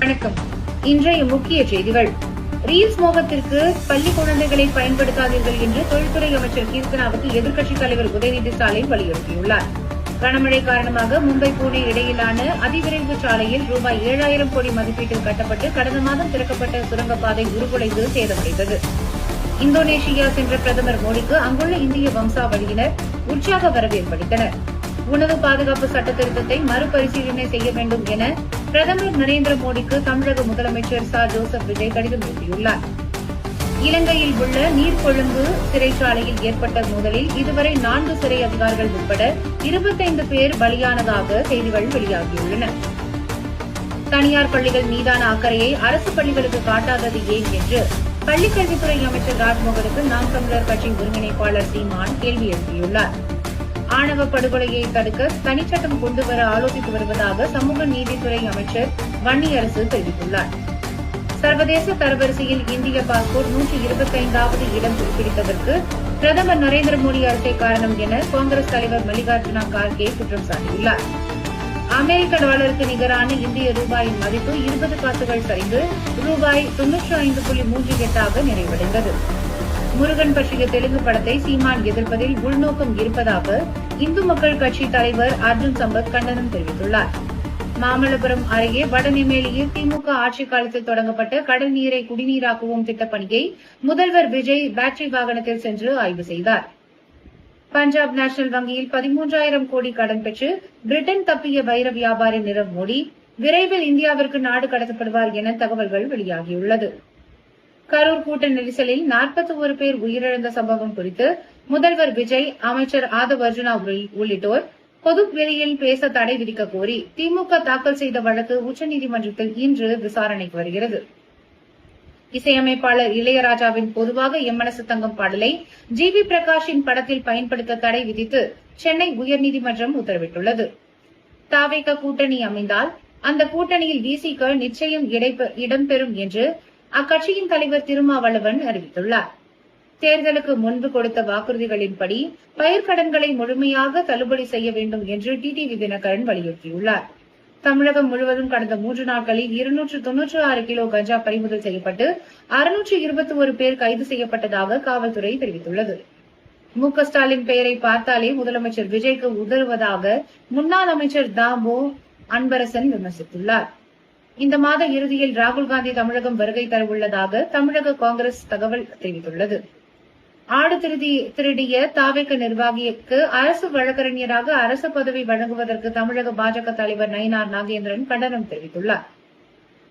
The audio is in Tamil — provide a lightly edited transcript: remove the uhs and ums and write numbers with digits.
வணக்கம். இன்றைய முக்கிய செய்திகள். ரீல்ஸ் மோகத்திற்கு பள்ளி குழந்தைகளை பயன்படுத்தாதீர்கள் என்று தொழில்துறை அமைச்சர் கீர்த்தனாவுக்கு எதிர்க்கட்சித் தலைவர் உதயநிதி ஸ்டாலின் வலியுறுத்தியுள்ளார். கனமழை காரணமாக மும்பை புனே இடையிலான அதிவிரைவு சாலையில் ரூபாய் 7,000 கோடி மதிப்பீட்டில் கட்டப்பட்டு கடந்த மாதம் திறக்கப்பட்ட சுரங்கப்பாதை உருகுலைந்து சேதமடைந்தது. இந்தோனேஷியா சென்ற பிரதமர் மோடிக்கு அங்குள்ள இந்திய வம்சாவளியினர் உற்சாக வரவேற்பளித்தனர். உணவு பாதுகாப்பு சட்ட திருத்தத்தை மறுபரிசீலனை செய்ய வேண்டும் என பிரதமர் நரேந்திர மோடிக்கு தமிழக முதலமைச்சர் ஜோசப் விஜய் கடிதம் எழுதியுள்ளார். இலங்கையில் உள்ள நீர்கொழும்பு சிறைச்சாலையில் ஏற்பட்ட மோதலில் இதுவரை 4 சிறை அதிகாரிகள் உட்பட 25 பேர் பலியானதாக செய்திகள் வெளியாகியுள்ளன. தனியார் பள்ளிகள் மீதான அக்கறையை அரசு பள்ளிகளுக்கு காட்டாதது ஏன் என்று பள்ளிக்கல்வித்துறை அமைச்சர் ராஜ்மோகனுக்கு நாம் தமிழர் கட்சி ஒருங்கிணைப்பாளர் சீமான் கேள்வி எழுப்பியுள்ளார். ஆணவ படுகொலையை தடுக்க தனிச்சட்டம் கொண்டுவர ஆலோசித்து வருவதாக சமூக நீதித்துறை அமைச்சர் வன்னியரசு தெரிவித்துள்ளார். சர்வதேச தரவரிசையில் இந்திய பாஸ்போர்ட் 125வது இடம் பிடித்ததற்கு பிரதமர் நரேந்திர மோடி அரசே காரணம் என காங்கிரஸ் தலைவர் மல்லிகார்ஜுன கார்கே குற்றம் சாட்டியுள்ளார். அமெரிக்க டாலருக்கு நிகரான இந்திய ரூபாயின் மதிப்பு 20 காசுகள் சரிந்து ரூபாய் 95.38 நிறைவடைந்தது. முருகன் பற்றிய தெலுங்கு படத்தை சீமான் எதிர்ப்பதில் உள்நோக்கம் இருப்பதாக இந்து மக்கள் கட்சி தலைவர் அர்ஜுன் சம்பத் கண்டனம் தெரிவித்துள்ளார். மாமல்லபுரம் அருகே வடநெம்மேலியில் திமுக ஆட்சிக் காலத்தில் தொடங்கப்பட்ட கடல் நீரை குடிநீராக்குவோம் திட்டப்பணியை முதல்வர் விஜய் பேட்டரி வாகனத்தில் சென்று ஆய்வு செய்தார். பஞ்சாப் நேஷனல் வங்கியில் 13,000 கோடி கடன் பெற்று பிரிட்டன் தப்பிய வைர வியாபாரி நிரவ் மோடி விரைவில் இந்தியாவிற்கு நாடு கடத்தப்படுவார் என தகவல்கள் வெளியாகியுள்ளது. கரூர் கூட்ட நெரிசலில் 41 பேர் உயிரிழந்த சம்பவம் குறித்து முதல்வர் விஜய், அமைச்சர் ஆதவ் அர்ஜுனா உள்ளிட்டோர் பொது வெளியில் பேச தடை விதிக்க கோரி திமுக தாக்கல் செய்த வழக்கு உச்சநீதிமன்றத்தில் இன்று விசாரணைக்கு வருகிறது. இசையமைப்பாளர் இளையராஜாவின் பொதுவாக எம்மனசு தங்கம் பாடலை ஜி.வி. பிரகாஷின் படத்தில் பயன்படுத்த தடை விதித்து சென்னை உயர்நீதிமன்றம் உத்தரவிட்டுள்ளது. தாவேக கூட்டணி அமைந்தால் அந்த கூட்டணியில் விசிக நிச்சயம் இடம்பெறும் என்று அக்கட்சியின் தலைவர் திருமாவளவன் அறிவித்துள்ளார். தேர்தலுக்கு முன்பு கொடுத்த வாக்குறுதிகளின்படி பயிர்க்கடன்களை முழுமையாக தள்ளுபடி செய்ய வேண்டும் என்று டிடிவி தினகரன் வலியுறுத்தியுள்ளார். தமிழகம் முழுவதும் கடந்த 3 நாட்களில் 296 கிலோ கஞ்சா பறிமுதல் செய்யப்பட்டு 621 பேர் கைது செய்யப்பட்டதாக காவல்துறை தெரிவித்துள்ளது. மு.க. ஸ்டாலின் பெயரை பார்த்தாலே முதலமைச்சர் விஜய்க்கு உதவுவதாக முன்னாள் அமைச்சர் தாமோ அன்பரசன் விமர்சித்துள்ளார். இந்த மாத இறுதியில் ராகுல்காந்தி தமிழகம் வருகை தரவுள்ளதாக தமிழக காங்கிரஸ் தகவல் தெரிவித்துள்ளது. ஆடு திருடிய தாவேக நிர்வாகிக்கு அரசு வழக்கறிஞராக அரசு பதவி வழங்குவதற்கு தமிழக பாஜக தலைவர் நயினார் நாகேந்திரன் கண்டனம் தெரிவித்துள்ளார்.